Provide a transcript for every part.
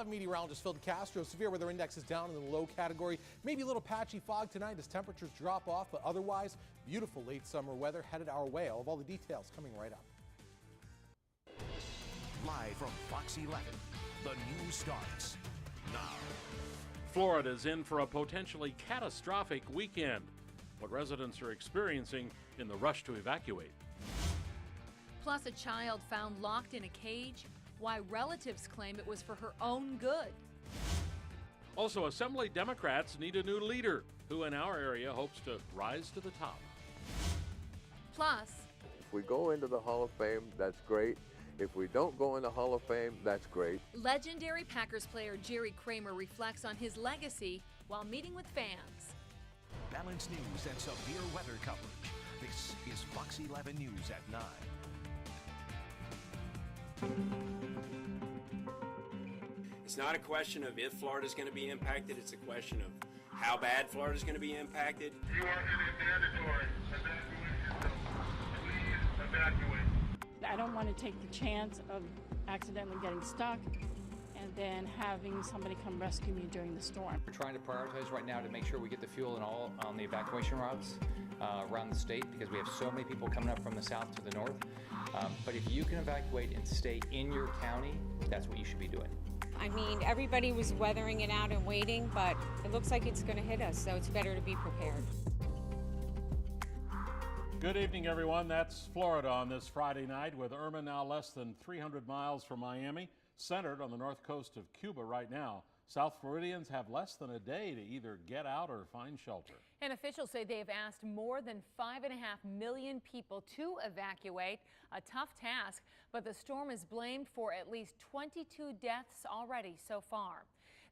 Meteorologist Phil DeCastro. Severe weather index is down in the low category. Maybe a little patchy fog tonight as temperatures drop off, but otherwise beautiful late summer weather headed our way. I'll have all the details coming right up. Live from Fox 11, the news starts now. Florida's in for a potentially catastrophic weekend. What residents are experiencing in the rush to evacuate. Plus, a child found locked in a cage. Why relatives claim it was for her own good. Also, Assembly Democrats need a new leader who in our area hopes to rise to the top. Plus, if we go into the Hall of Fame, that's great. If we don't go in the Hall of Fame, that's great. Legendary Packers player Jerry Kramer reflects on his legacy while meeting with fans. Balanced news and severe weather coverage. This is Fox 11 News at 9. It's not a question of if Florida's going to be impacted, it's a question of how bad Florida's going to be impacted. You are in a mandatory evacuation zone. Please evacuate. I don't want to take the chance of accidentally getting stuck and then having somebody come rescue me during the storm. We're trying to prioritize right now to make sure we get the fuel and all on the evacuation routes around the state because we have so many people coming up from the south to the north. But if you can evacuate and stay in your county, that's what you should be doing. I mean, everybody was weathering it out and waiting, but it looks like it's going to hit us, so it's better to be prepared. Good evening, everyone. That's Florida on this Friday night with Irma now less than 300 miles from Miami, centered on the north coast of Cuba right now. South Floridians have less than a day to either get out or find shelter. And officials say they have asked more than 5.5 million people to evacuate. A tough task, but the storm is blamed for at least 22 deaths already so far.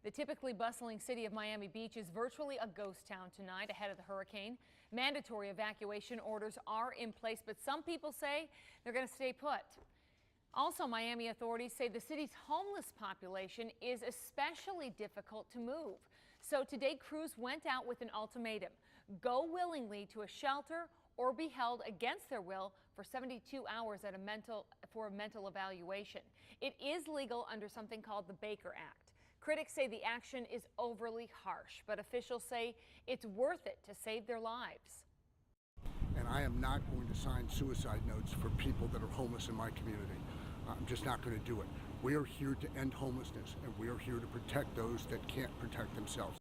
The typically bustling city of Miami Beach is virtually a ghost town tonight ahead of the hurricane. Mandatory evacuation orders are in place, but some people say they're going to stay put. Also, Miami authorities say the city's homeless population is especially difficult to move. So today, crews went out with an ultimatum: go willingly to a shelter or be held against their will for 72 hours at for a mental evaluation. It is legal under something called the Baker Act. Critics say the action is overly harsh, but officials say it's worth it to save their lives. And I am not going to sign suicide notes for people that are homeless in my community. I'm just not going to do it. We are here to end homelessness, and we are here to protect those that can't protect themselves.